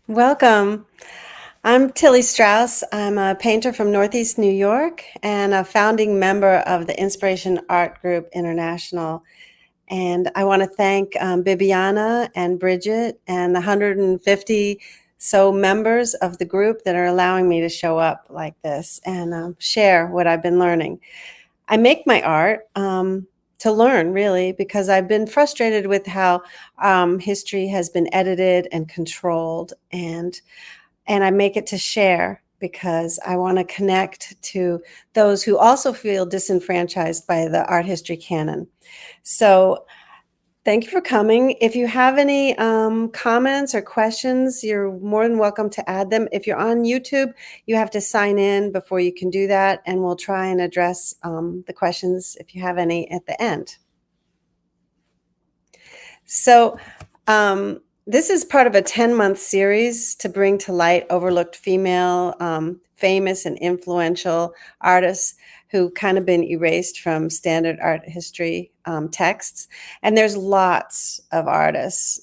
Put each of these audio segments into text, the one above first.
Welcome. I'm Tilly Strauss. I'm a painter from Northeast New York and a founding member of the Inspiration Art Group International. And I want to thank Bibiana and Bridget and the 150 so members of the group that are allowing me to show up like this and share what I've been learning. I make my art to learn, really, because I've been frustrated with how history has been edited and controlled, and I make it to share because I want to connect to those who also feel disenfranchised by the art history canon. So thank you for coming. If you have any comments or questions, you're more than welcome to add them. If you're on YouTube, you have to sign in before you can do that, and we'll try and address the questions if you have any at the end. So this is part of a 10-month series to bring to light overlooked female, famous and influential artists who kind of been erased from standard art history texts. And there's lots of artists,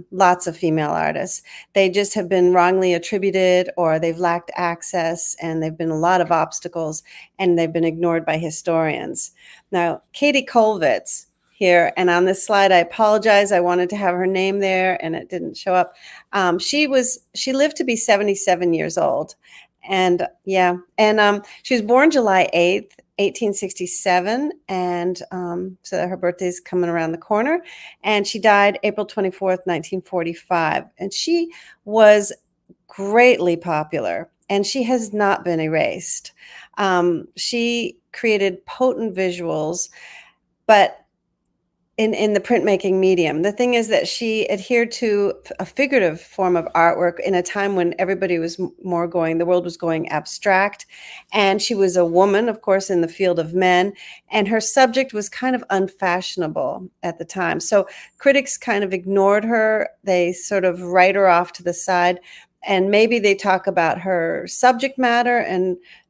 lots of female artists. They just have been wrongly attributed, or they've lacked access, and there've been a lot of obstacles, and they've been ignored by historians. Now, Kathe Kollwitz here, and on this slide, I apologize, I wanted to have her name there and it didn't show up. She lived to be 77 years old, and she was born July 8th, 1867, and so her birthday's coming around the corner, and she died April 24th, 1945, and she was greatly popular, and she has not been erased. She created potent visuals, but in the printmaking medium. The thing is that she adhered to a figurative form of artwork in a time when everybody was the world was going abstract. And she was a woman, of course, in the field of men. And her subject was kind of unfashionable at the time. So critics kind of ignored her. They sort of write her off to the side. And maybe they talk about her subject matter,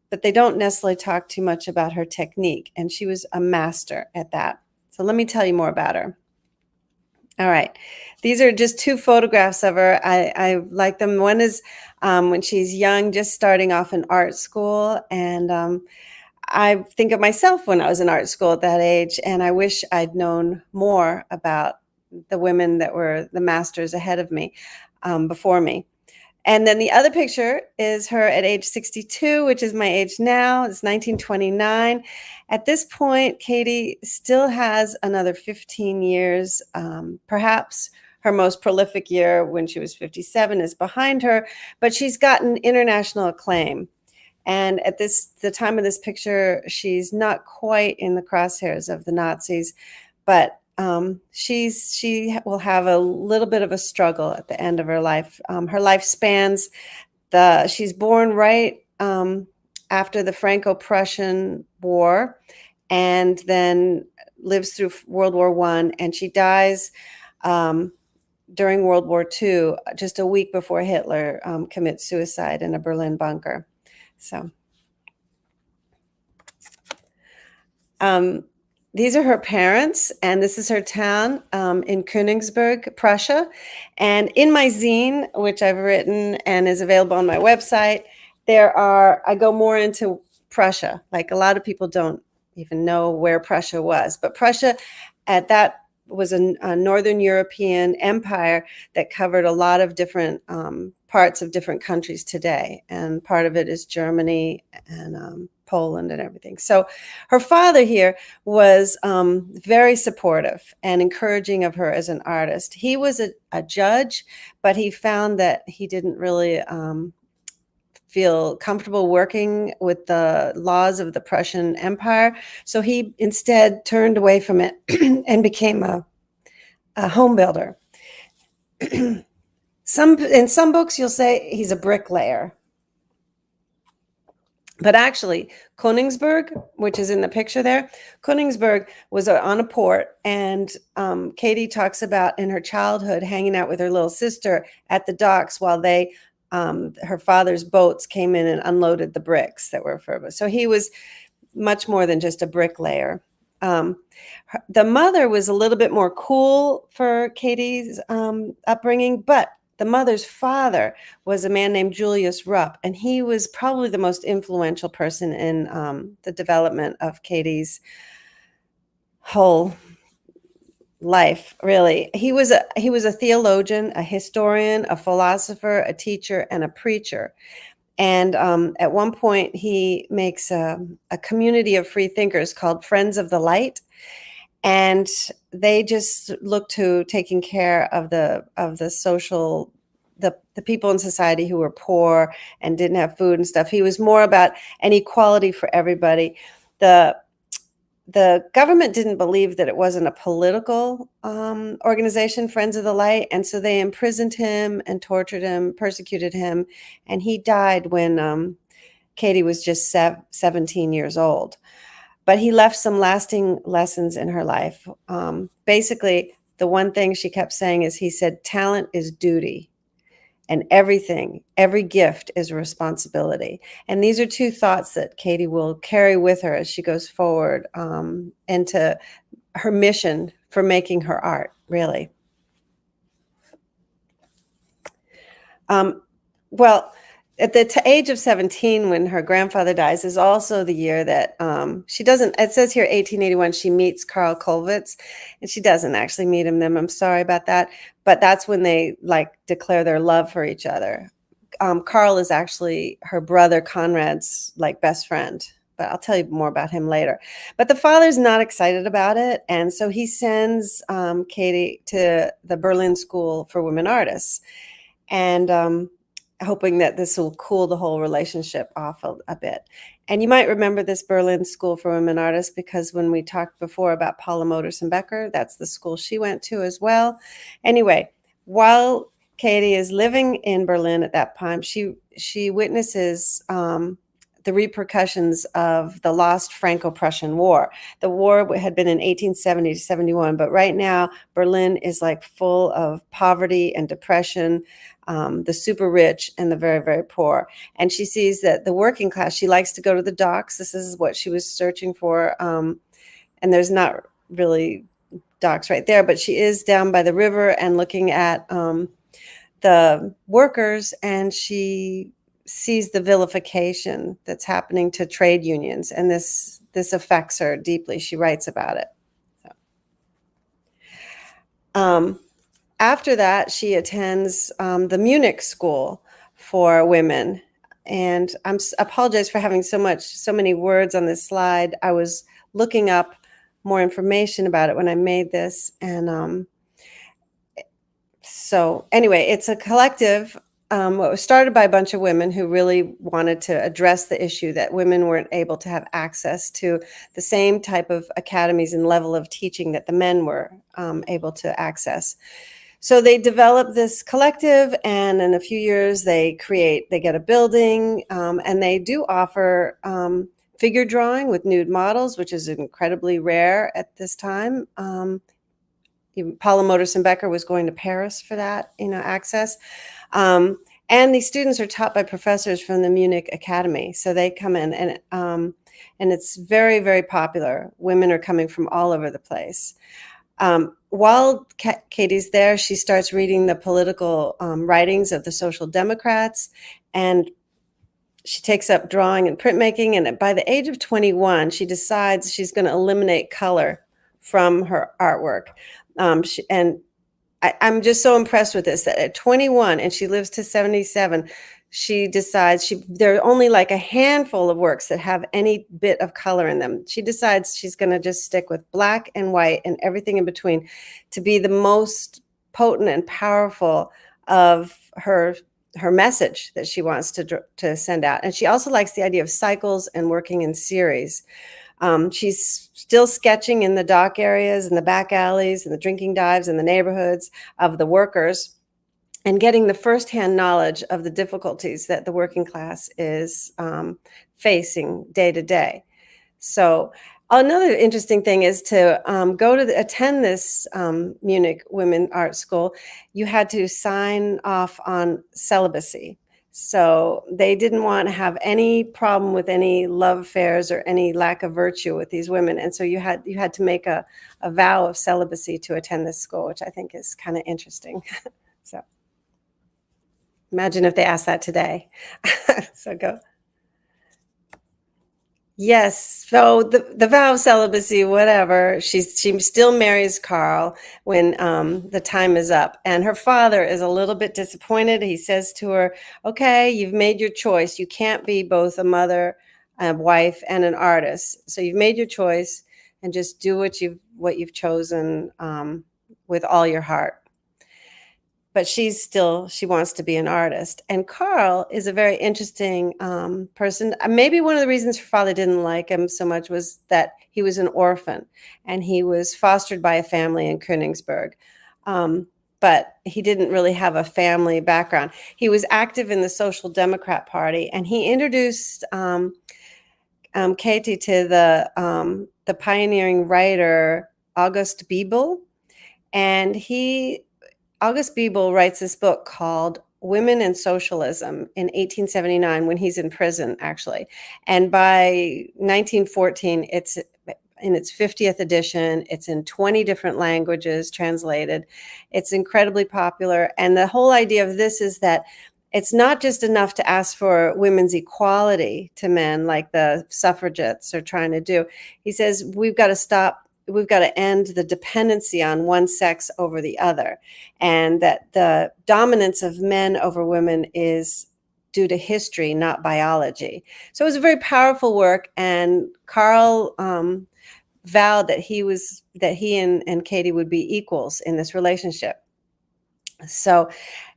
but they don't necessarily talk too much about her technique. And she was a master at that. So let me tell you more about her. All right. These are just two photographs of her. I like them. One is when she's young, just starting off in art school. And I think of myself when I was in art school at that age, and I wish I'd known more about the women that were the masters ahead of me, before me. And then the other picture is her at age 62, which is my age now. It's 1929. At this point, Kathe still has another 15 years. Perhaps her most prolific year, when she was 57, is behind her, but she's gotten international acclaim. And at the time of this picture, she's not quite in the crosshairs of the Nazis, but she will have a little bit of a struggle at the end of her life. Her life spans she's born right after the Franco-Prussian War, and then lives through World War I, and she dies during World War II, just a week before Hitler commits suicide in a Berlin bunker. So these are her parents, and this is her town in Königsberg, Prussia. And in my zine, which I've written and is available on my website, I go more into Prussia. Like, a lot of people don't even know where Prussia was, but Prussia at that was a Northern European empire that covered a lot of different parts of different countries today. And part of it is Germany and Poland and everything. So her father here was very supportive and encouraging of her as an artist. He was a judge, but he found that he didn't really feel comfortable working with the laws of the Prussian Empire. So he instead turned away from it and became a home builder. In some books, you'll say he's a bricklayer. But actually, Königsberg, which is in the picture there, Königsberg was on a port, and Kathe talks about in her childhood hanging out with her little sister at the docks while her father's boats came in and unloaded the bricks that were for. So he was much more than just a bricklayer. The mother was a little bit more cool for Kathe's upbringing, but the mother's father was a man named Julius Rupp, and he was probably the most influential person in the development of Katie's whole life, really. He was a theologian, a historian, a philosopher, a teacher, and a preacher. And at one point, he makes a community of free thinkers called Friends of the Light, and they just look to taking care of the social the people in society who were poor and didn't have food and stuff. He was more about an equality for everybody. The government didn't believe that it wasn't a political organization, Friends of the Light, and so they imprisoned him and tortured him, persecuted him, and he died when Katie was just 17 years old. But he left some lasting lessons in her life. Basically, the one thing she kept saying is, he said, talent is duty, and everything, every gift is a responsibility. And these are two thoughts that Katie will carry with her as she goes forward into her mission for making her art, really. Well, at the age of 17, when her grandfather dies, is also the year that she doesn't, it says here 1881, she meets Kathe Kollwitz, and she doesn't actually meet him then. I'm sorry about that. But that's when they like declare their love for each other. Carl is actually her brother Conrad's like best friend, but I'll tell you more about him later. But the father's not excited about it, and so he sends Katie to the Berlin School for Women Artists, and hoping that this will cool the whole relationship off a bit. And you might remember this Berlin School for Women Artists because when we talked before about Paula Modersohn-Becker, that's the school she went to as well. Anyway, while Katie is living in Berlin at that time, she witnesses the repercussions of the lost Franco-Prussian War. The war had been in 1870 to 71, but right now Berlin is like full of poverty and depression, the super rich and the very, very poor. And she sees that the working class, she likes to go to the docks. This is what she was searching for. And there's not really docks right there, but she is down by the river and looking at the workers, and she sees the vilification that's happening to trade unions, and this affects her deeply. She writes about it. So, after that, she attends the Munich School for Women, and I apologize for having so many words on this slide. I was looking up more information about it when I made this, and so anyway, it's a collective. It was started by a bunch of women who really wanted to address the issue that women weren't able to have access to the same type of academies and level of teaching that the men were able to access. So they develop this collective, and in a few years they get a building, and they do offer figure drawing with nude models, which is incredibly rare at this time. Paula Modersohn-Becker was going to Paris for that, access. And these students are taught by professors from the Munich Academy. So they come in, and it's very, very popular. Women are coming from all over the place. While Katie's there, she starts reading the political writings of the Social Democrats, and she takes up drawing and printmaking. And by the age of 21, she decides she's going to eliminate color from her artwork. And I'm just so impressed with this, that at 21, and she lives to 77, she decides there are only like a handful of works that have any bit of color in them. She decides she's going to just stick with black and white and everything in between to be the most potent and powerful of her message that she wants to send out. And she also likes the idea of cycles and working in series. She's still sketching in the dock areas and the back alleys and the drinking dives in the neighborhoods of the workers, and getting the firsthand knowledge of the difficulties that the working class is facing day to day. So another interesting thing is to attend this Munich Women Art School. You had to sign off on celibacy. So they didn't want to have any problem with any love affairs or any lack of virtue with these women. And so you had to make a vow of celibacy to attend this school, which I think is kind of interesting. So, Imagine if they asked that today. So go. Yes. So the vow of celibacy, whatever. She still marries Carl when the time is up, and her father is a little bit disappointed. He says to her, "Okay, you've made your choice. You can't be both a mother, a wife, and an artist. So you've made your choice, and just do what you've chosen with all your heart." But she wants to be an artist. And Carl is a very interesting person. Maybe one of the reasons her father didn't like him so much was that he was an orphan and he was fostered by a family in Königsberg. But he didn't really have a family background. He was active in the Social Democrat Party, and he introduced Katie to the pioneering writer August Bebel, and August Bebel writes this book called Women and Socialism in 1879 when he's in prison, actually. And by 1914, it's in its 50th edition. It's in 20 different languages translated. It's incredibly popular. And the whole idea of this is that it's not just enough to ask for women's equality to men like the suffragettes are trying to do. He says, we've got to end the dependency on one sex over the other, and that the dominance of men over women is due to history, not biology. So it was a very powerful work, and Carl vowed that he and Katie would be equals in this relationship. So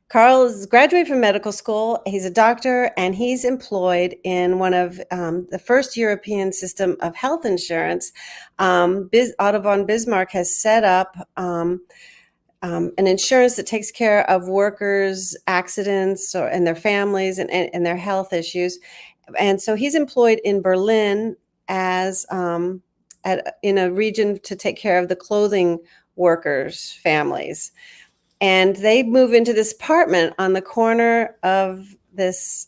Carl is graduated from medical school. He's a doctor, and he's employed in one of the first European system of health insurance. Otto von Bismarck has set up an insurance that takes care of workers' accidents and their families and their health issues. And so he's employed in Berlin as in a region to take care of the clothing workers' families. And they move into this apartment on the corner of this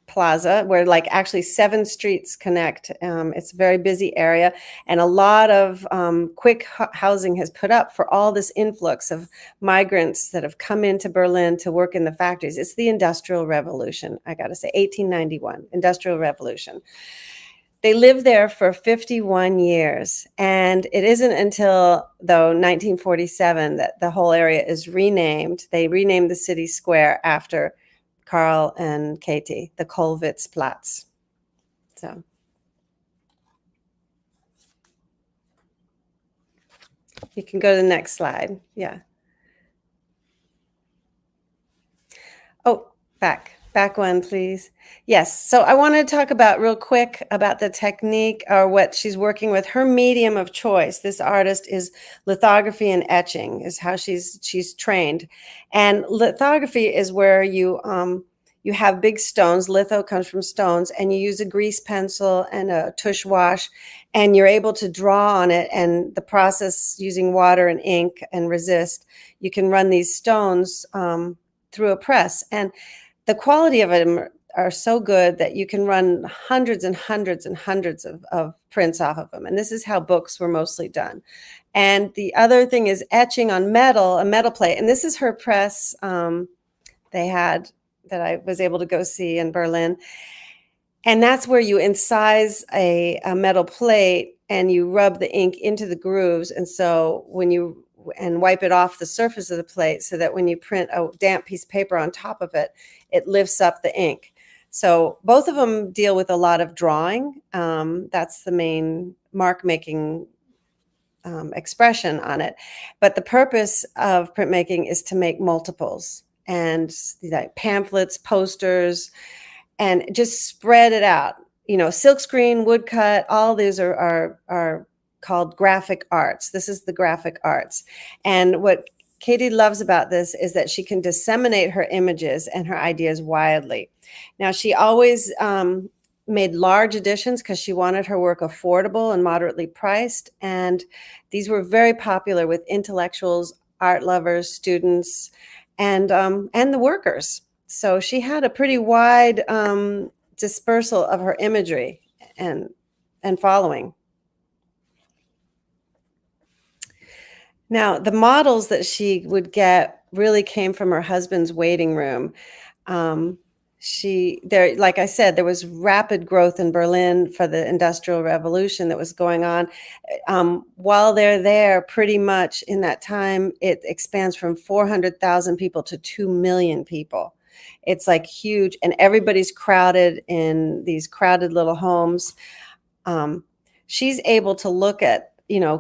plaza where like actually 7 streets connect. It's a very busy area, and a lot of quick housing has put up for all this influx of migrants that have come into Berlin to work in the factories. It's the Industrial Revolution, I got to say, 1891, Industrial Revolution. They lived there for 51 years, and it isn't until, though, 1947 that the whole area is renamed. They renamed the city square after Carl and Katie, the Kollwitz Platz. So you can go to the next slide. Yeah. Oh, back one, please. Yes. So I want to talk about real quick about the technique or what she's working with. Her medium of choice, this artist, is lithography and etching, is how she's trained. And lithography is where you have big stones. Litho comes from stones, and you use a grease pencil and a tush wash, and you're able to draw on it. And the process using water and ink and resist, you can run these stones through a press, and the quality of them are so good that you can run hundreds and hundreds and hundreds of prints off of them. And this is how books were mostly done. And the other thing is etching on metal, a metal plate. And this is her press they had that I was able to go see in Berlin. And that's where you incise a metal plate and you rub the ink into the grooves. And so and wipe it off the surface of the plate so that when you print a damp piece of paper on top of it, it lifts up the ink. So both of them deal with a lot of drawing. That's the main mark making expression on it. But the purpose of printmaking is to make multiples and like pamphlets, posters, and just spread it out. Silkscreen, woodcut, all these are called graphic arts. This is the graphic arts. And what Katie loves about this is that she can disseminate her images and her ideas widely. Now, she always made large editions because she wanted her work affordable and moderately priced. And these were very popular with intellectuals, art lovers, students, and the workers. So she had a pretty wide dispersal of her imagery and following. Now, the models that she would get really came from her husband's waiting room. Um, like I said, there was rapid growth in Berlin for the Industrial Revolution that was going on. While they're there, pretty much in that time, it expands from 400,000 people to 2 million people. It's like huge, and everybody's crowded in these crowded little homes. Um, she's able to look at,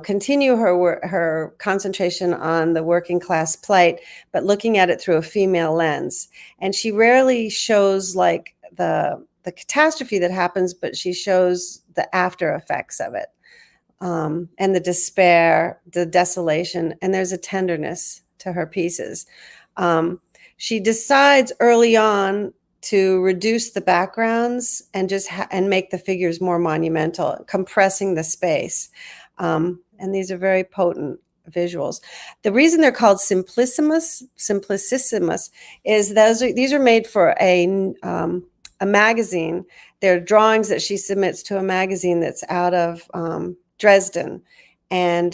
continue her concentration on the working class plight, but looking at it through a female lens. And she rarely shows like the catastrophe that happens, but she shows the after effects of it, and the despair, the desolation, and there's a tenderness to her pieces. She decides early on to reduce the backgrounds and and make the figures more monumental, compressing the space. And these are very potent visuals. The reason they're called simplicissimus is these are made for a magazine. They're drawings that she submits to a magazine that's out of Dresden, and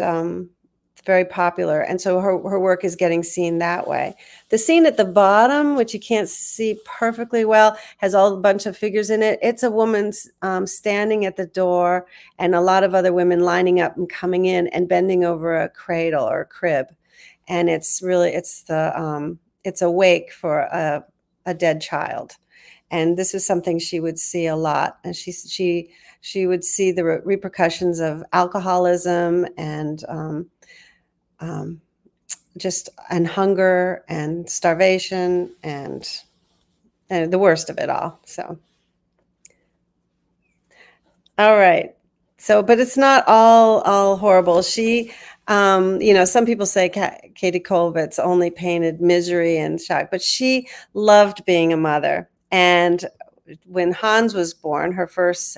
it's very popular. And so her work is getting seen that way. The scene at the bottom, which you can't see perfectly well, has a bunch of figures in it. It's a woman standing at the door, and a lot of other women lining up and coming in and bending over a cradle or a crib. And it's a wake for a dead child. And this is something she would see a lot. And she would see the repercussions of alcoholism and and hunger and starvation and the worst of it all. So, all right. So, but it's not all horrible. She, some people say Kathe Kollwitz only painted misery and shock, but she loved being a mother. And when Hans was born, her first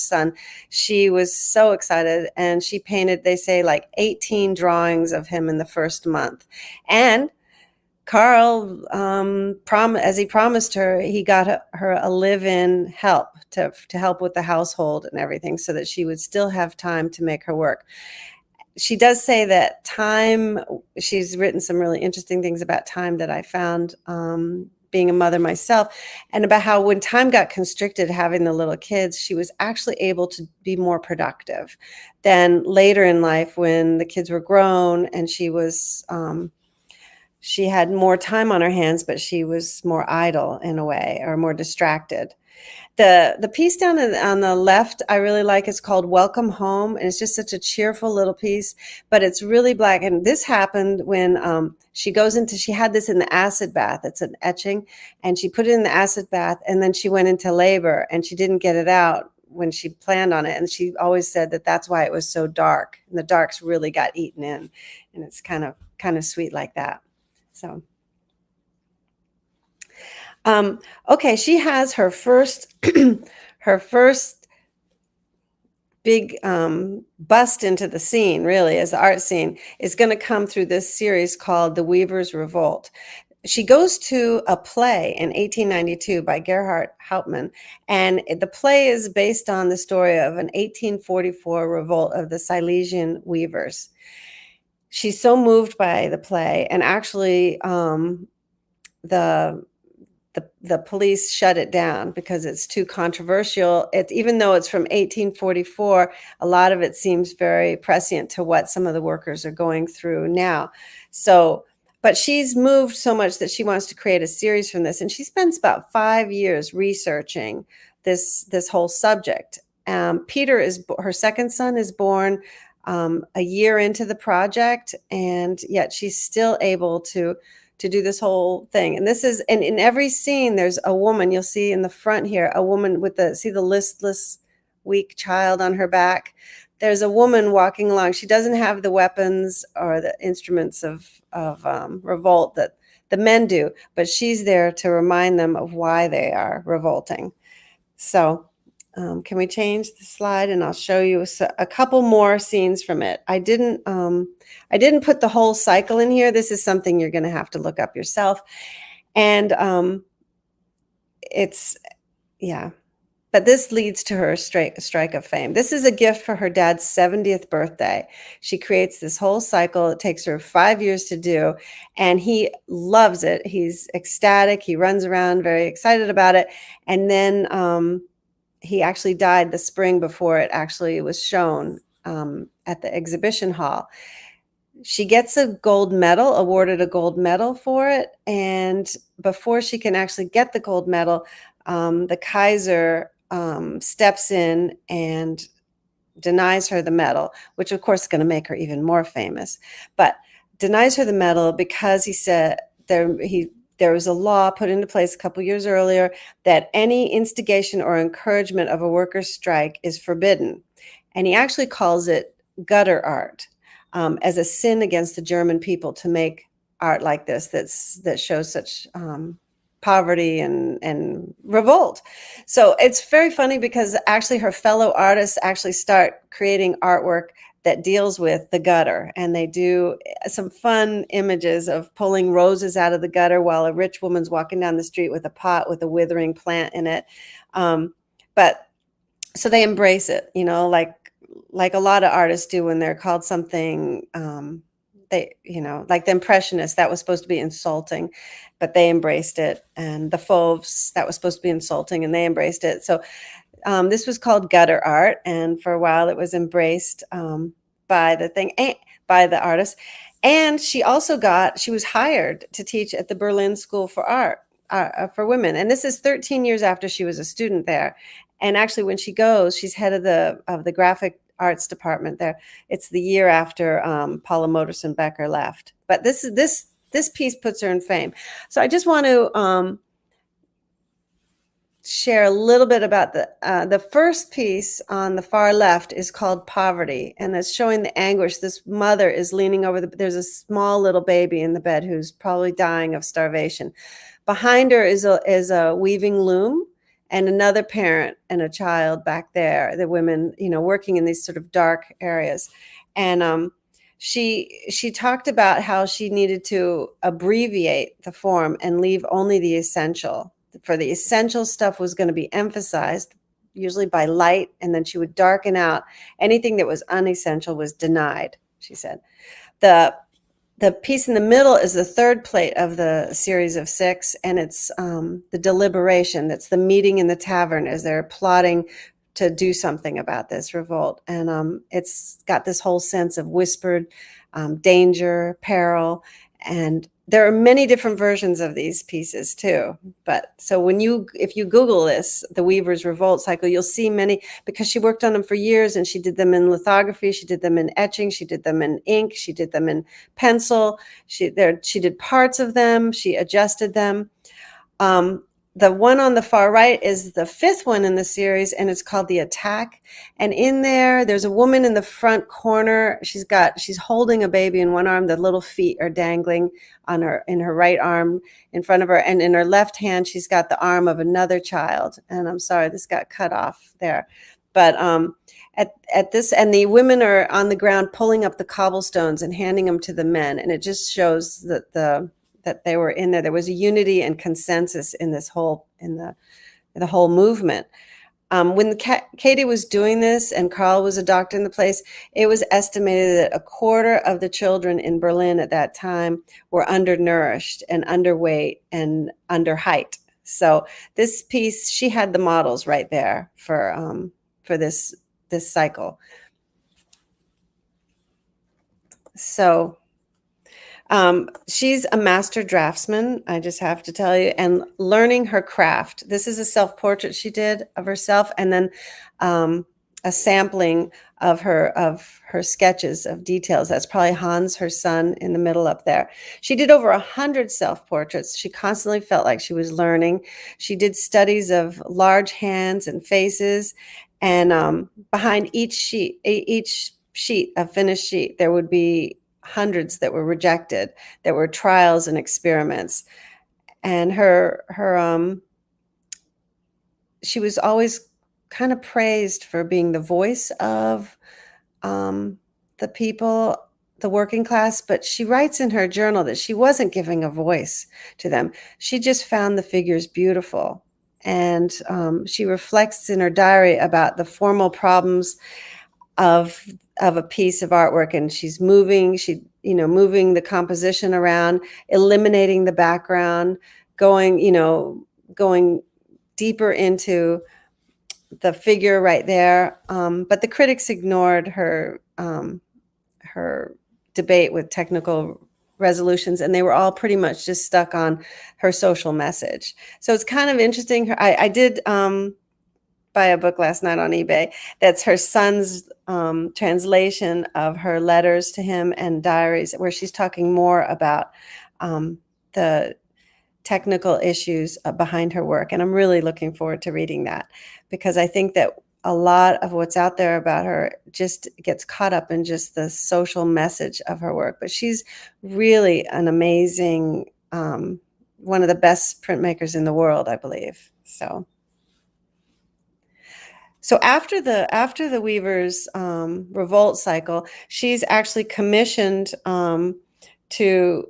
son, she was so excited, and she painted, they say, like 18 drawings of him in the first month. And Carl, as he promised her, he got her a live-in help to help with the household and everything, so that she would still have time to make her work. She does say that time, she's written some really interesting things about time that I found being a mother myself, and about how when time got constricted, having the little kids, she was actually able to be more productive than later in life when the kids were grown and she had more time on her hands, but she was more idle in a way, or more distracted. The piece down on the left I really like. It's called Welcome Home, and it's just such a cheerful little piece, but it's really black. And this happened when she had this in the acid bath. It's an etching, and she put it in the acid bath, and then she went into labor, and she didn't get it out when she planned on it. And she always said that that's why it was so dark, and the darks really got eaten in, and it's kind of sweet like that. So. Okay, she has her first her first big bust into the scene, really, as the art scene, is going to come through this series called The Weaver's Revolt. She goes to a play in 1892 by Gerhard Hauptmann, and the play is based on the story of an 1844 revolt of the Silesian weavers. She's so moved by the play, and actually the police shut it down because it's too controversial. Even though it's from 1844, a lot of it seems very prescient to what some of the workers are going through now. So, but she's moved so much that she wants to create a series from this, and she spends about 5 years researching this whole subject. Peter, her second son, is born a year into the project, and yet she's still able to do this whole thing. And in every scene, there's a woman. You'll see in the front here, a woman with the listless, weak child on her back. There's a woman walking along. She doesn't have the weapons or the instruments of revolt that the men do, but she's there to remind them of why they are revolting. So can we change the slide, and I'll show you a couple more scenes from it. I didn't put the whole cycle in here. This is something you're going to have to look up yourself. And but this leads to her strike of fame. This is a gift for her dad's 70th birthday. She creates this whole cycle. It takes her 5 years to do, and he loves it. He's ecstatic. He runs around very excited about it. And then he actually died the spring before it actually was shown at the exhibition hall. She gets a gold medal, awarded a gold medal for it. And before she can actually get the gold medal, the Kaiser steps in and denies her the medal, which of course is going to make her even more famous, but denies her the medal because he said there was a law put into place a couple years earlier that any instigation or encouragement of a workers' strike is forbidden. And he actually calls it gutter art, as a sin against the German people to make art like this that shows such poverty and revolt. So it's very funny because actually her fellow artists actually start creating artwork that deals with the gutter, and they do some fun images of pulling roses out of the gutter while a rich woman's walking down the street with a pot with a withering plant in it. But so they embrace it, like a lot of artists do when they're called something. Like the Impressionists, that was supposed to be insulting, but they embraced it. And the Fauves, that was supposed to be insulting, and they embraced it. So this was called gutter art, and for a while it was embraced by the artist. And she was hired to teach at the Berlin School for Art for women. And this is 13 years after she was a student there. And actually, when she goes, she's head of the graphic arts department there. It's the year after Paula Modersohn Becker left. But this piece puts her in fame. So I just want to share a little bit about the first piece on the far left is called Poverty, and it's showing the anguish. This mother is leaning over there's a small little baby in the bed who's probably dying of starvation. Behind her is a weaving loom, and another parent and a child back there, the women, working in these sort of dark areas. And she talked about how she needed to abbreviate the form and leave only the essential. For the essential stuff was going to be emphasized, usually by light, and then she would darken out. Anything that was unessential was denied, she said. The piece in the middle is the third plate of the series of 6, and it's the deliberation. That's the meeting in the tavern as they're plotting to do something about this revolt. And it's got this whole sense of whispered danger, peril, and there are many different versions of these pieces too. But so if you Google this, the Weaver's Revolt cycle, you'll see many, because she worked on them for years, and she did them in lithography, she did them in etching, she did them in ink, she did them in pencil. She did parts of them, she adjusted them. The one on the far right is the 5th one in the series, and it's called The Attack. And in there's a woman in the front corner. She's holding a baby in one arm. The little feet are dangling in her right arm in front of her. And in her left hand, she's got the arm of another child. And I'm sorry, this got cut off there. But at this, and the women are on the ground pulling up the cobblestones and handing them to the men. And it just shows that they were in there. There was a unity and consensus in the whole movement. When Katie was doing this and Carl was a doctor in the place, it was estimated that a quarter of the children in Berlin at that time were undernourished and underweight and under height. So this piece, she had the models right there for this cycle. So she's a master draftsman, I just have to tell you, and learning her craft. This is a self-portrait she did of herself, and then a sampling of her sketches of details. That's probably Hans, her son, in the middle up there. She did over 100 self-portraits. She constantly felt like she was learning. She did studies of large hands and faces, and behind each sheet, a finished sheet, there would be hundreds that were rejected, that were trials and experiments. And she was always kind of praised for being the voice of the people, the working class, but she writes in her journal that she wasn't giving a voice to them. She just found the figures beautiful. and she reflects in her diary about the formal problems of a piece of artwork, and she's moving the composition around, eliminating the background, going deeper into the figure right there. But the critics ignored her debate with technical resolutions, and they were all pretty much just stuck on her social message. So it's kind of interesting. I did buy a book last night on eBay that's her son's translation of her letters to him and diaries, where she's talking more about the technical issues behind her work. And I'm really looking forward to reading that, because I think that a lot of what's out there about her just gets caught up in just the social message of her work. But she's really an amazing, one of the best printmakers in the world, I believe. So after the Weavers' revolt cycle, she's actually commissioned to do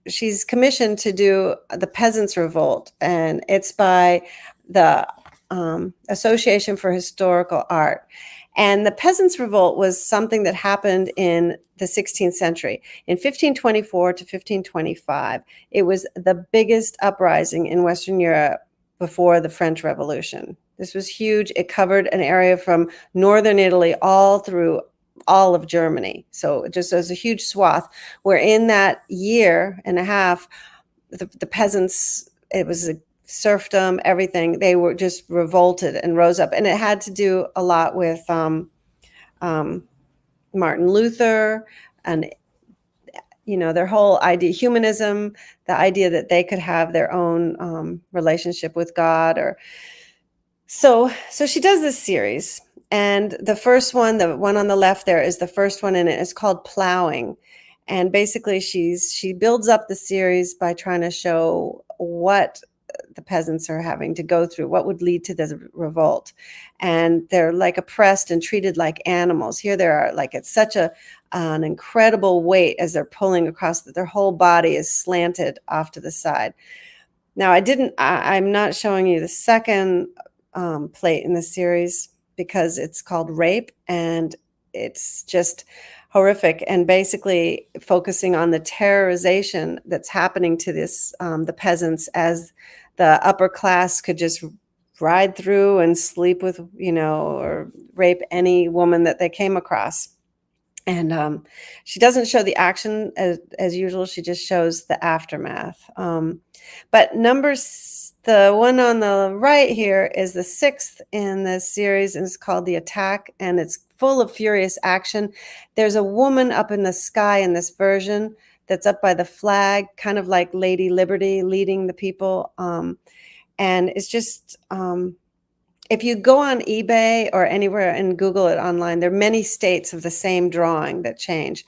the Peasants' Revolt, and it's by the Association for Historical Art. And the Peasants' Revolt was something that happened in the 16th century. In 1524 to 1525, it was the biggest uprising in Western Europe before the French Revolution. This was huge. It covered an area from northern Italy all through all of Germany. So just as a huge swath, where in that year and a half, the peasants, it was a serfdom, everything, they were just revolted and rose up. And it had to do a lot with Martin Luther and their whole idea, humanism, the idea that they could have their own relationship with God. So she does this series, and the first one, the one on the left there, is the first one in it. It's called Plowing, and basically she builds up the series by trying to show what the peasants are having to go through, what would lead to this revolt. And they're like oppressed and treated like animals. Here they are, like it's such an incredible weight as they're pulling across, that their whole body is slanted off to the side. Now I'm not showing you the second plate in the series because it's called Rape, and it's just horrific, and basically focusing on the terrorization that's happening to the peasants, as the upper class could just ride through and sleep with, or rape any woman that they came across. And she doesn't show the action as usual. She just shows the aftermath. But the one on the right here is the sixth in the series, and it's called The Attack, and it's full of furious action. There's a woman up in the sky in this version that's up by the flag, kind of like Lady Liberty leading the people. And it's just, if you go on eBay or anywhere and Google it online, there are many states of the same drawing that change.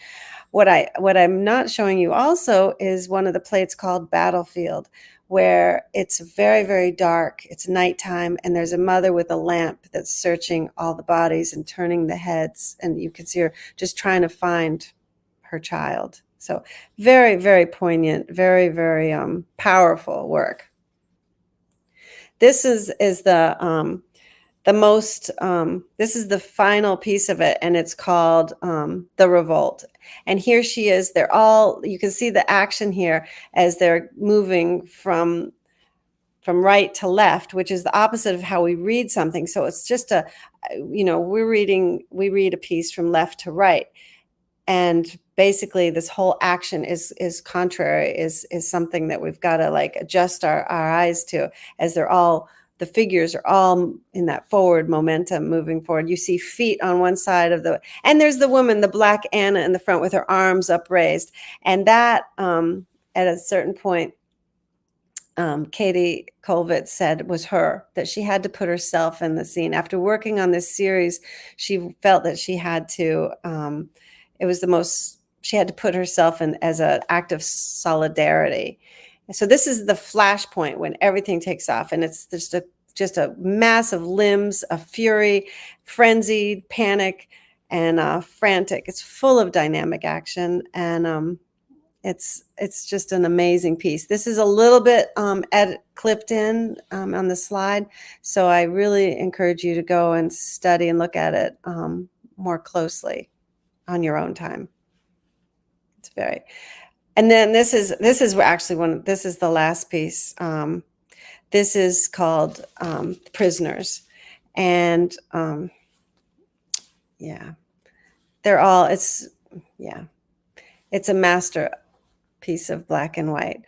What I'm not showing you also is one of the plates called Battlefield, where it's very, very dark. It's nighttime, and there's a mother with a lamp that's searching all the bodies and turning the heads, and you can see her just trying to find her child. So very, very poignant, very, very powerful work. This is the most, this is the final piece of it, and it's called The Revolt. And here she is. You can see the action here as they're moving from right to left, which is the opposite of how we read something. So it's just we read a piece from left to right. And basically this whole action is contrary, is something that we've got to adjust our eyes to, as the figures are all in that forward momentum moving forward. You see feet on one side and there's the woman, the Black Anna in the front with her arms upraised. And that, at a certain point, Kathe Kollwitz said was her, that she had to put herself in the scene. After working on this series, she felt that she had to, she had to put herself in as an act of solidarity. So this is the flashpoint when everything takes off, and it's just a mass of limbs, of fury, frenzied, panic, and frantic. It's full of dynamic action, and It's just an amazing piece. This is a little bit clipped in on the slide, so I really encourage you to go and study and look at it more closely on your own time. It's very. And then this is actually this is the last piece. This is called Prisoners, and yeah, it's a masterpiece of black and white.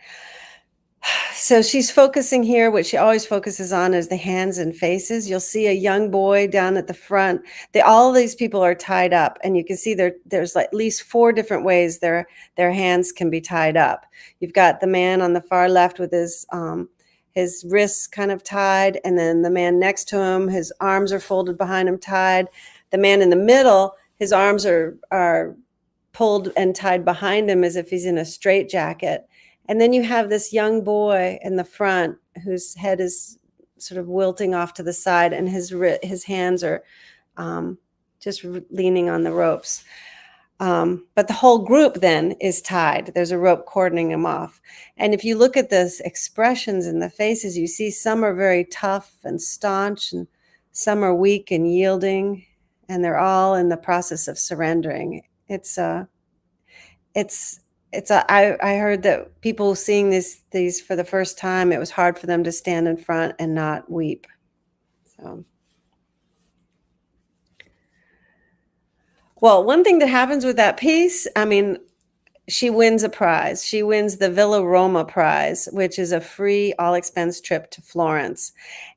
So she's focusing here. What she always focuses on is the hands and faces. You'll see a young boy down at the front. All these people are tied up, and you can see there's at least 4 different ways their hands can be tied up. You've got the man on the far left with his wrists kind of tied, and then the man next to him, his arms are folded behind him, tied. The man in the middle, his arms are pulled and tied behind him as if he's in a straitjacket. And then you have this young boy in the front whose head is sort of wilting off to the side, and his hands are just leaning on the ropes. But the whole group then is tied. There's a rope cordoning them off. And if you look at the expressions in the faces, you see some are very tough and staunch, and some are weak and yielding, and they're all in the process of surrendering. I heard that people seeing these for the first time, it was hard for them to stand in front and not weep. So, well, one thing that happens with that piece, I mean, she wins a prize. She wins the Villa Roma Prize, which is a free all-expense trip to Florence.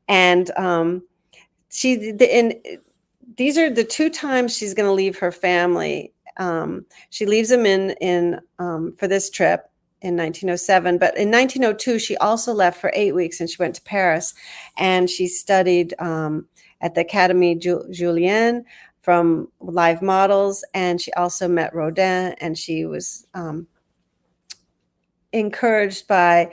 And these are the 2 times she's going to leave her family. She leaves them in for this trip in 1907, but in 1902 she also left for 8 weeks, and she went to Paris, and she studied at the Académie Julienne from live models, and she also met Rodin, and she was encouraged by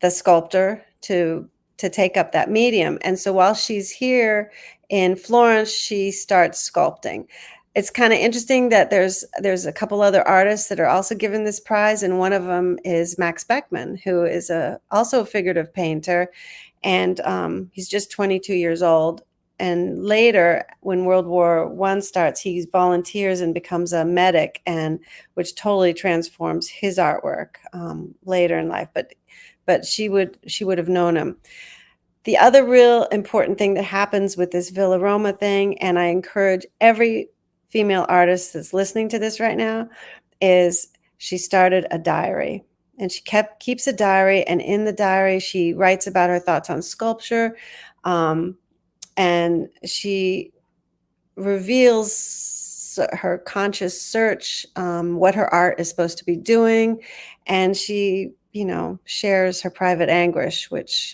the sculptor to take up that medium. And so while she's here in Florence, she starts sculpting. It's kind of interesting that there's a couple other artists that are also given this prize, and one of them is Max Beckmann, who is also a figurative painter, and he's just 22 years old. And later, when World War I starts, he volunteers and becomes a medic, and which totally transforms his artwork later in life. But she would have known him. The other real important thing that happens with this Villa Roma thing, and I encourage every female artist that's listening to this right now, is she started a diary, and she keeps a diary, and in the diary she writes about her thoughts on sculpture, and she reveals her conscious search, what her art is supposed to be doing, and she shares her private anguish, which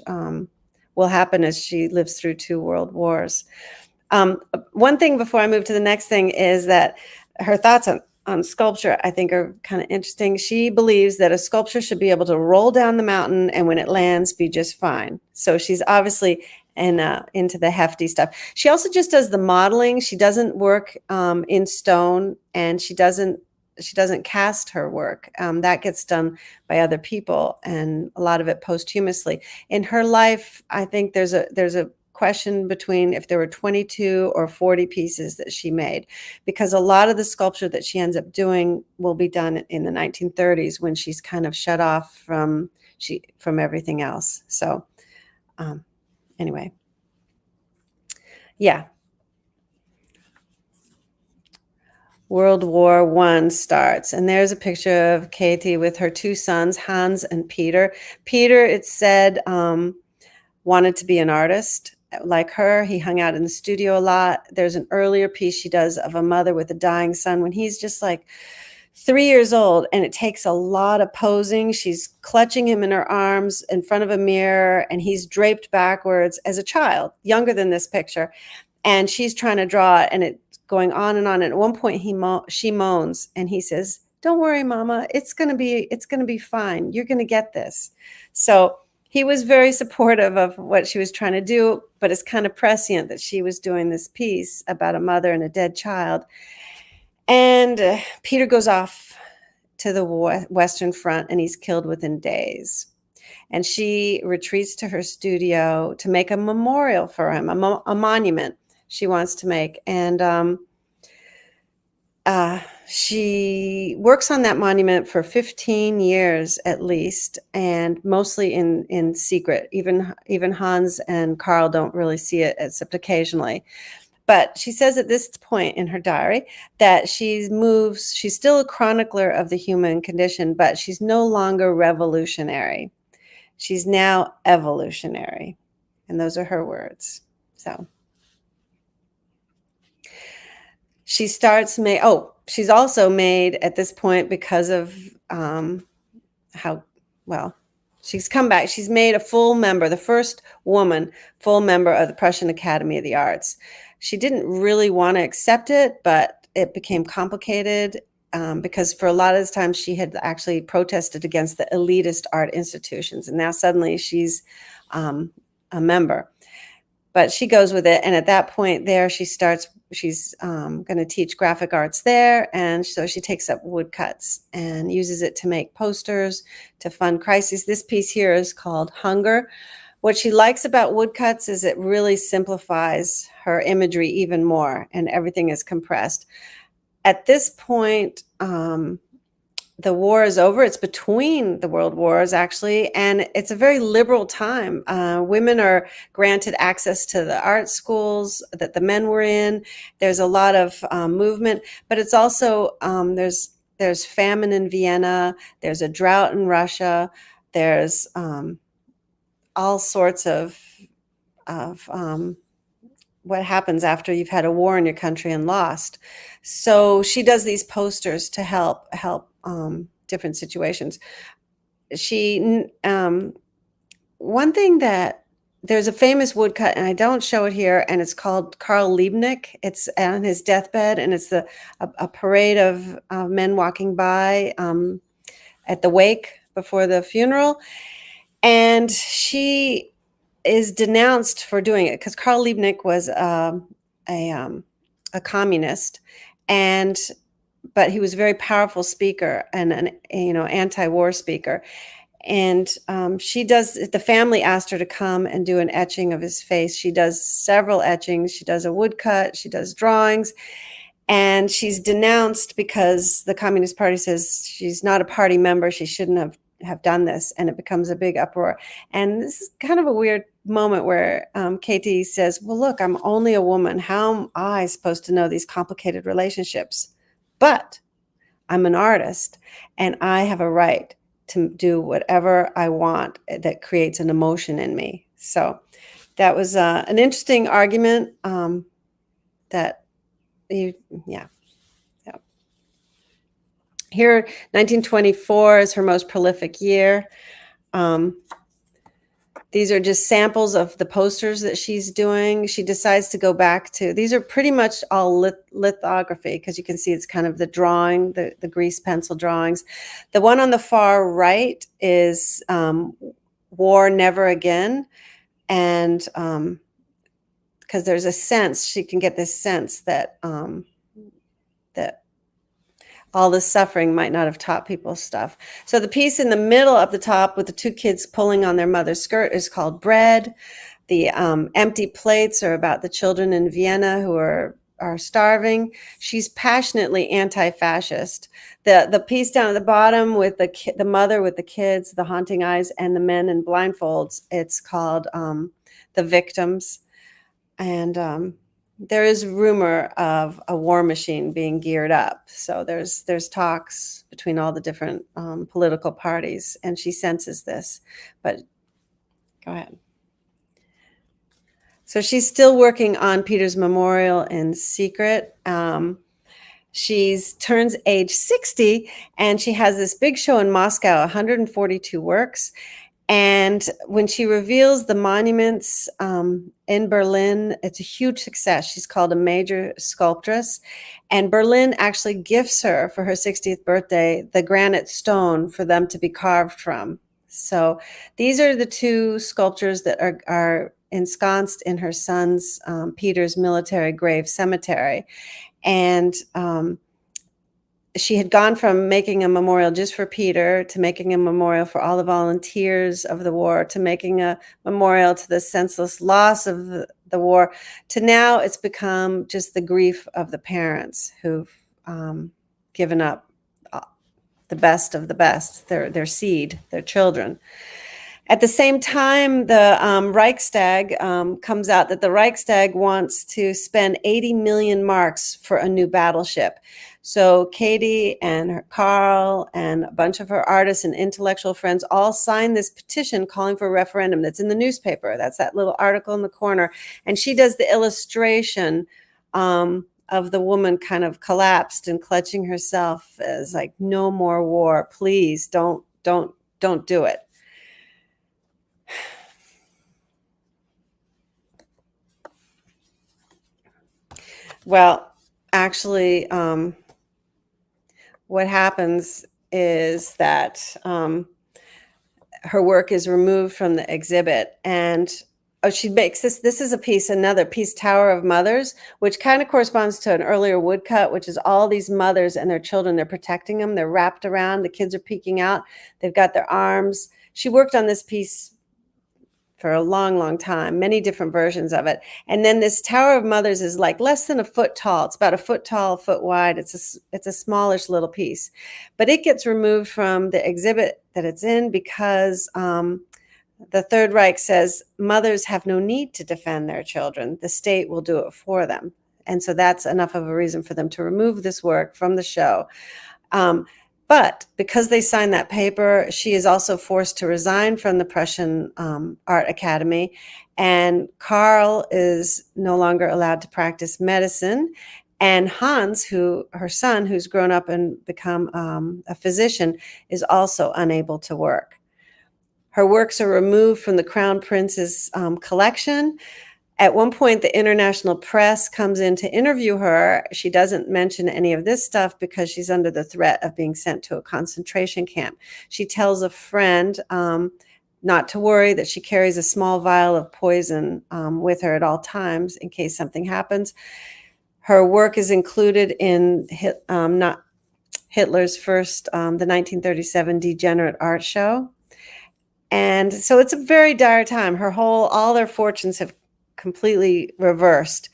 will happen as she lives through 2 world wars. One thing before I move to the next thing is that her thoughts on sculpture, I think, are kind of interesting. She believes that a sculpture should be able to roll down the mountain and when it lands, be just fine. So she's obviously into the hefty stuff. She also just does the modeling. She doesn't work in stone, and she doesn't cast her work. That gets done by other people, and a lot of it posthumously. In her life, I think there's a question between if there were 22 or 40 pieces that she made, because a lot of the sculpture that she ends up doing will be done in the 1930s, when she's kind of shut off from everything else. So anyway, yeah. World War I starts, and there's a picture of Kathe with her 2 sons, Hans and Peter. Peter, it's said, wanted to be an artist like her. He hung out in the studio a lot. There's an earlier piece she does of a mother with a dying son when he's just like 3 years old, and it takes a lot of posing. She's clutching him in her arms in front of a mirror, and he's draped backwards as a child, younger than this picture, and she's trying to draw it, and it's going on and on. And at one point she moans, and he says, "Don't worry, Mama, it's going to be fine. You're going to get this." So he was very supportive of what she was trying to do, but it's kind of prescient that she was doing this piece about a mother and a dead child. And Peter goes off to the Western Front, and he's killed within days. And she retreats to her studio to make a memorial for him, a monument she wants to make. And she works on that monument for 15 years at least, and mostly in secret. Even Hans and Carl don't really see it except occasionally. But she says at this point in her diary that she's still a chronicler of the human condition, but she's no longer revolutionary. She's now evolutionary. And those are her words. So she starts she's also made at this point, because of she's come back. She's made a full member, the first woman full member of the Prussian Academy of the Arts. She didn't really want to accept it, but it became complicated because for a lot of this time she had actually protested against the elitist art institutions, and now suddenly she's a member. But she goes with it, and at that point there she's going to teach graphic arts there, and so she takes up woodcuts and uses it to make posters to fund crises. This piece here is called Hunger. What she likes about woodcuts is it really simplifies her imagery even more, and everything is compressed. At this point, the war is over. It's between the world wars, actually, and it's a very liberal time. Women are granted access to the art schools that the men were in. There's a lot of movement, but it's also there's famine in Vienna. There's a drought in Russia. There's all sorts of what happens after you've had a war in your country and lost. So she does these posters to help different situations. One thing that there's a famous woodcut, and I don't show it here, and it's called Karl Liebknecht. It's on his deathbed, and it's a parade of men walking by at the wake before the funeral. And she is denounced for doing it because Karl Liebknecht was a communist, but he was a very powerful speaker and an anti-war speaker. And the family asked her to come and do an etching of his face. She does several etchings. She does a woodcut. She does drawings. And she's denounced because the Communist Party says she's not a party member. She shouldn't have done this. And it becomes a big uproar. And this is kind of a weird moment where Kathe says, well, look, I'm only a woman. How am I supposed to know these complicated relationships? But I'm an artist, and I have a right to do whatever I want that creates an emotion in me. So that was an interesting argument Here, 1924 is her most prolific year. These are just samples of the posters that she's doing. She decides to go back to, these are pretty much all lithography, because you can see it's kind of the drawing, the grease pencil drawings. The one on the far right is War Never Again. And because there's a sense, she can get this sense that all this suffering might not have taught people stuff. So the piece in the middle up the top with the two kids pulling on their mother's skirt is called Bread. The empty plates are about the children in Vienna who are starving. She's passionately anti-fascist. The piece down at the bottom with the mother with the kids, the haunting eyes, and the men in blindfolds, it's called The Victims. And there is rumor of a war machine being geared up. So there's talks between all the different political parties, and she senses this. But go ahead. So she's still working on Peter's memorial in secret. She turns age 60, and she has this big show in Moscow, 142 works. And when she reveals the monuments in Berlin, it's a huge success. She's called a major sculptress. And Berlin actually gifts her, for her 60th birthday, the granite stone for them to be carved from. So these are the two sculptures that are ensconced in her son's Peter's military grave cemetery. And she had gone from making a memorial just for Peter to making a memorial for all the volunteers of the war to making a memorial to the senseless loss of the war to now it's become just the grief of the parents who've given up the best of the best, their seed, their children. At the same time, the Reichstag comes out that the Reichstag wants to spend 80 million marks for a new battleship. So Kathe and Carl and a bunch of her artists and intellectual friends all signed this petition calling for a referendum that's in the newspaper. That's that little article in the corner. And she does the illustration of the woman kind of collapsed and clutching herself as like, no more war, please don't do it. Well, actually, what happens is that her work is removed from the exhibit, and she makes this is a piece, another piece, Tower of Mothers, which kind of corresponds to an earlier woodcut, which is all these mothers and their children. They're protecting them. They're wrapped around. The kids are peeking out. They've got their arms. She worked on this piece for a long, long time, many different versions of it. And then this Tower of Mothers is like less than a foot tall. It's about a foot tall, a foot wide. It's a smallish little piece, but it gets removed from the exhibit that it's in because the Third Reich says mothers have no need to defend their children. The state will do it for them. And so that's enough of a reason for them to remove this work from the show. But because they signed that paper, she is also forced to resign from the Prussian Art Academy. And Carl is no longer allowed to practice medicine. And Hans, her son, who's grown up and become a physician, is also unable to work. Her works are removed from the Crown Prince's collection. At one point, the international press comes in to interview her. She doesn't mention any of this stuff because she's under the threat of being sent to a concentration camp. She tells a friend not to worry, that she carries a small vial of poison with her at all times in case something happens. Her work is included in not Hitler's first, the 1937 Degenerate Art Show. And so it's a very dire time. All their fortunes have completely reversed.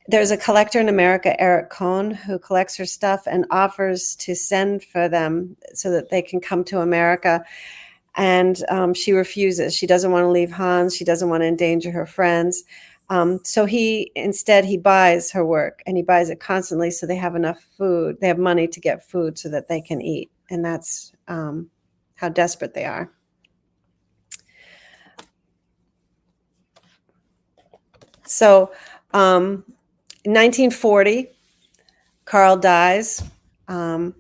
There's a collector in America, Eric Cohn, who collects her stuff and offers to send for them so that they can come to America. And she refuses. She doesn't want to leave Hans. She doesn't want to endanger her friends. So he buys her work, and he buys it constantly so they have enough food. They have money to get food so that they can eat. And that's how desperate they are. So in 1940, Carl dies, and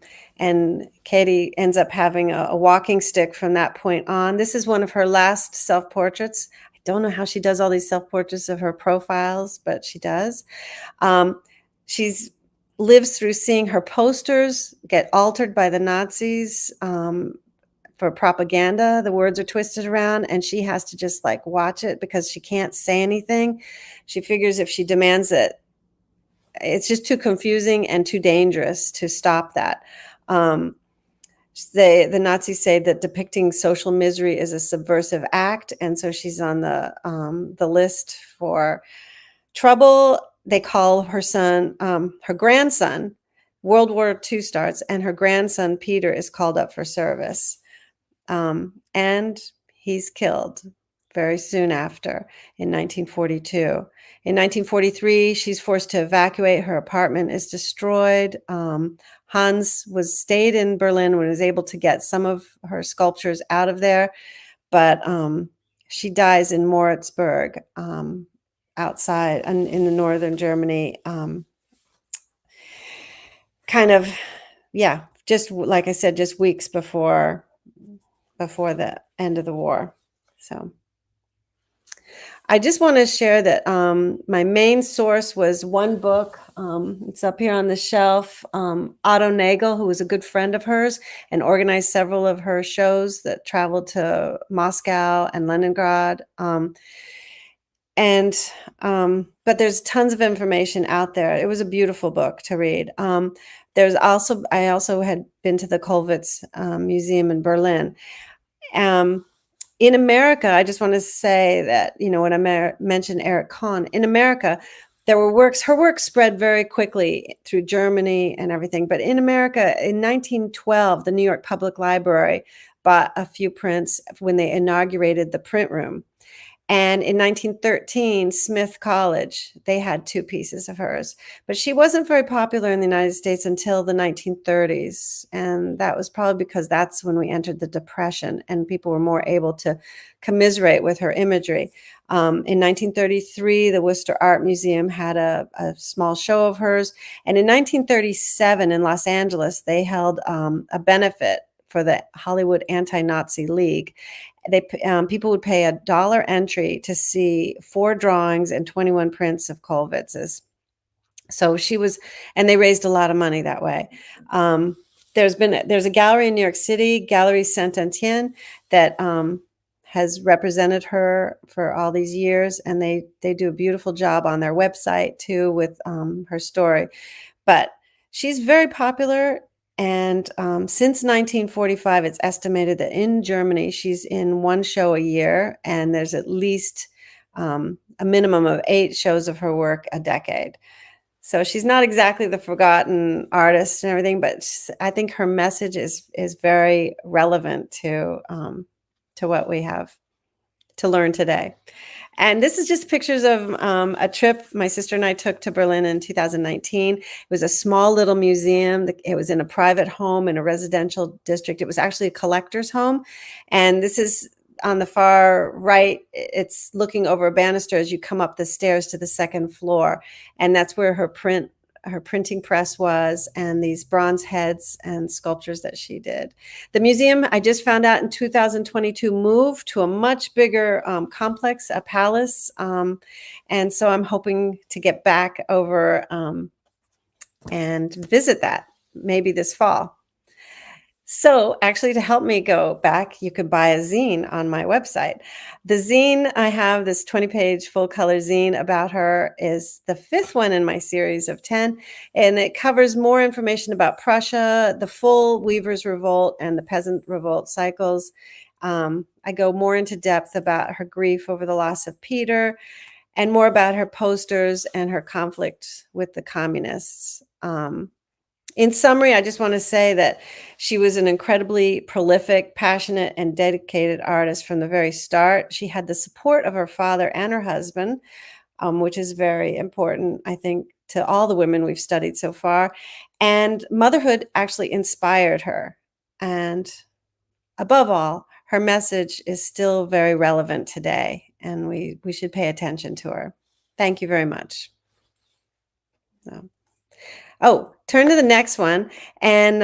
Kathe ends up having a walking stick from that point on. This is one of her last self-portraits. I don't know how she does all these self-portraits of her profiles, but she does. She lives through seeing her posters get altered by the Nazis for propaganda. The words are twisted around, and she has to just like watch it because she can't say anything. She figures if she demands it, it's just too confusing and too dangerous to stop that. The Nazis say that depicting social misery is a subversive act, and so she's on the list for trouble. They call her son, her grandson. World War II starts, and her grandson Peter is called up for service. And he's killed very soon after in 1942. In 1943, she's forced to evacuate. Her apartment is destroyed. Hans stayed in Berlin and was able to get some of her sculptures out of there, but she dies in Moritzburg, outside in the northern Germany. Just like I said, just weeks before the end of the war. So I just want to share that my main source was one book. It's up here on the shelf. Otto Nagel, who was a good friend of hers and organized several of her shows that traveled to Moscow and Leningrad. And but there's tons of information out there. It was a beautiful book to read. There's also I also had been to the Kollwitz Museum in Berlin. Um, in America, I just want to say that, when I mentioned Eric Kahn, in America, there were her work spread very quickly through Germany and everything. But in America, in 1912, the New York Public Library bought a few prints when they inaugurated the print room. And in 1913, Smith College, they had two pieces of hers. But she wasn't very popular in the United States until the 1930s. And that was probably because that's when we entered the Depression and people were more able to commiserate with her imagery. In 1933, the Worcester Art Museum had a small show of hers. And in 1937 in Los Angeles, they held a benefit for the Hollywood Anti-Nazi League. People would pay $1 entry to see 4 drawings and 21 prints of Kollwitz's. So she was, and they raised a lot of money that way. There's a gallery in New York City, Gallery Saint-Étienne, that has represented her for all these years, and they do a beautiful job on their website too with her story. But she's very popular. And since 1945, it's estimated that in Germany, she's in one show a year, and there's at least a minimum of 8 shows of her work a decade. So she's not exactly the forgotten artist and everything, but I think her message is very relevant to what we have to learn today. And this is just pictures of a trip my sister and I took to Berlin in 2019. It was a small little museum. It was in a private home in a residential district. It was actually a collector's home. And this is on the far right. It's looking over a banister as you come up the stairs to the second floor. And that's where her printing press was, and these bronze heads and sculptures that she did. The museum, I just found out in 2022, moved to a much bigger complex, a palace. And so I'm hoping to get back over and visit that maybe this fall. So actually, to help me go back, you could buy a zine on my website. The zine I have, this 20-page full-color zine about her, is the 5th one in my series of 10, and it covers more information about Prussia, the full Weavers' Revolt, and the Peasant Revolt cycles. I go more into depth about her grief over the loss of Peter, and more about her posters and her conflict with the communists. In summary, I just want to say that she was an incredibly prolific, passionate, and dedicated artist from the very start. She had the support of her father and her husband, which is very important, I think, to all the women we've studied so far. And motherhood actually inspired her. And above all, her message is still very relevant today, and we should pay attention to her. Thank you very much. So. Oh, turn to the next one. And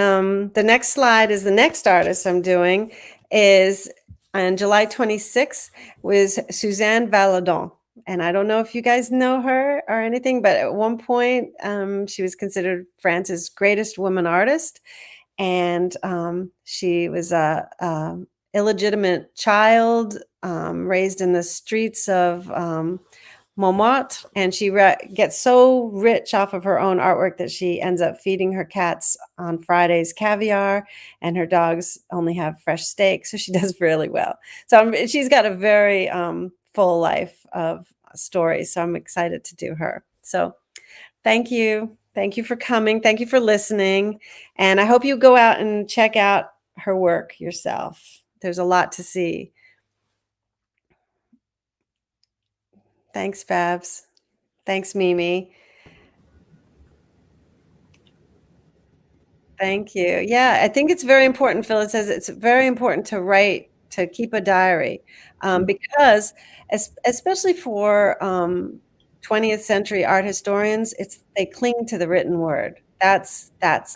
the next slide is the next artist I'm doing is on July 26th was Suzanne Valadon. And I don't know if you guys know her or anything, but at one point she was considered France's greatest woman artist. And she was a illegitimate child raised in the streets of Montmartre, and she gets so rich off of her own artwork that she ends up feeding her cats on Fridays caviar, and her dogs only have fresh steak, so she does really well. So she's got a very full life of stories, so I'm excited to do her. So thank you. Thank you for coming. Thank you for listening, and I hope you go out and check out her work yourself. There's a lot to see. Thanks, Babs. Thanks, Mimi. Thank you. Yeah, I think it's very important. Phyllis says it's very important to write, to keep a diary, because especially for 20th century art historians, they cling to the written word. That's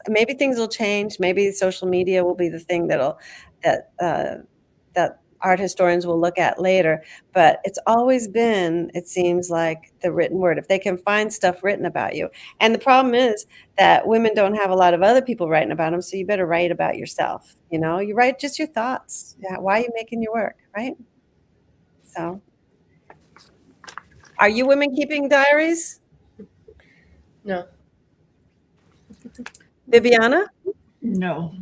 maybe things will change. Maybe social media will be the thing that that art historians will look at later. But it's always been, it seems like, the written word. If they can find stuff written about you, and the problem is that women don't have a lot of other people writing about them, so you better write about yourself. You write just your thoughts. Yeah, why are you making your work, right? So Are you women keeping diaries? No. Viviana? No,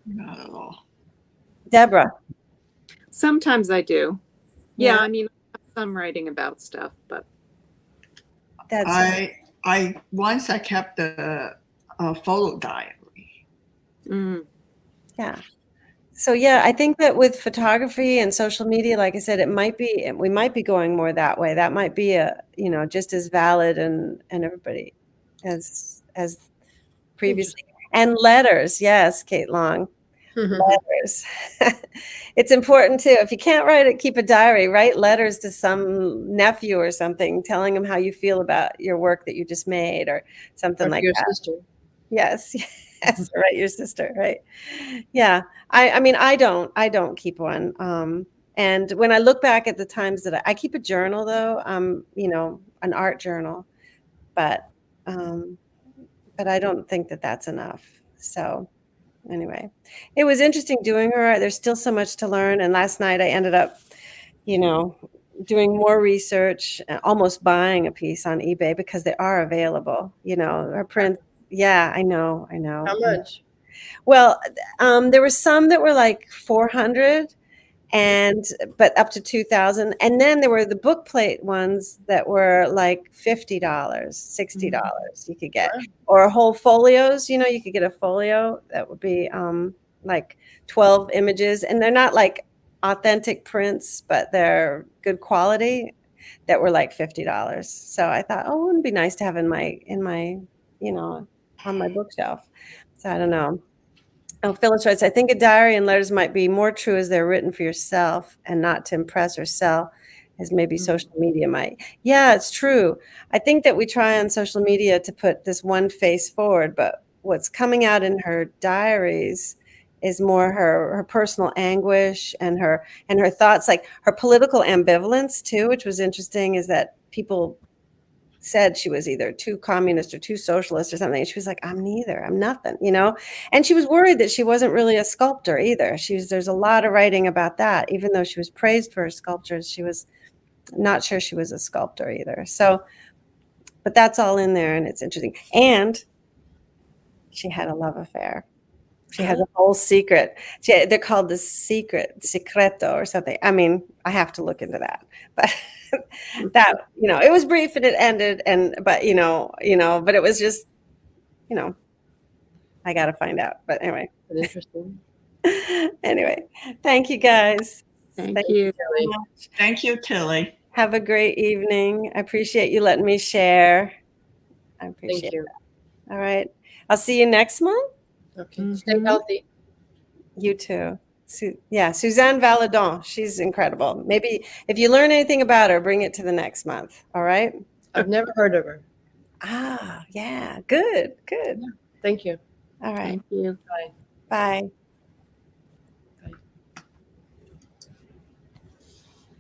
not at all. Deborah? Sometimes I do. Yeah, Yeah. I mean, I'm writing about stuff, but That's I once I kept a photo diary. yeah. So yeah, I think that with photography and social media, like I said, we might be going more that way. That might be just as valid and everybody as previously. And letters, yes, Kate Long. Letters. It's important too. If you can't write it, keep a diary. Write letters to some nephew or something, telling him how you feel about your work that you just made, or something like your that. sister. Yes, yes, right. Your sister, right? Yeah. I mean, I don't keep one. And when I look back at the times that I keep a journal, though, an art journal, but I don't think that that's enough. So. Anyway, it was interesting doing her. There's still so much to learn. And last night I ended up, doing more research, almost buying a piece on eBay because they are available. Her print. Yeah, I know. How much? Well, there were some that were like 400 but up to 2,000. And then there were the book plate ones that were like $50, $60 you could get, or whole folios. You could get a folio that would be like 12 images, and they're not like authentic prints, but they're good quality, that were like $50. So I thought, oh, it would be nice to have in my on my bookshelf. So I don't know. Oh, Phyllis writes, I think a diary and letters might be more true as they're written for yourself and not to impress or sell, as maybe social media might. Yeah, it's true. I think that we try on social media to put this one face forward, but what's coming out in her diaries is more her personal anguish and her thoughts, like her political ambivalence too, which was interesting, is that people said she was either too communist or too socialist or something. She was like, I'm neither, I'm nothing, and she was worried that she wasn't really a sculptor either. There's a lot of writing about that. Even though she was praised for her sculptures, she was not sure she was a sculptor either. So, but that's all in there, and it's interesting. And she had a love affair. She has a whole secret. They're called the secreto or something. I mean, I have to look into that, but that, it was brief and it ended, but it was just, I got to find out. But anyway. Interesting. Anyway, thank you guys. Thank you. So much. Thank you, Tilly. Have a great evening. I appreciate you letting me share. I appreciate it. All right. I'll see you next month. Okay. Stay healthy. You too. Suzanne Valadon. She's incredible. Maybe if you learn anything about her, bring it to the next month. All right. I've never heard of her. Yeah. Good. Yeah. Thank you. All right. Thank you. Bye. Bye.